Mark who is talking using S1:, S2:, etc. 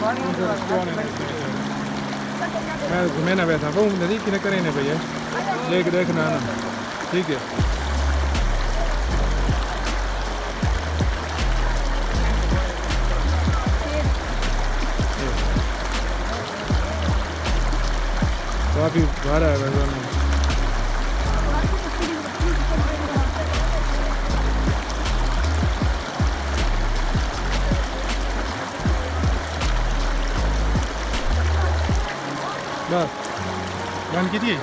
S1: मैं घूमे ना बैठा वो नदी कि करे ना भैया देख देखना ना ठीक है काफ़ी भारा है वैसा नहीं बस बंद कीजिए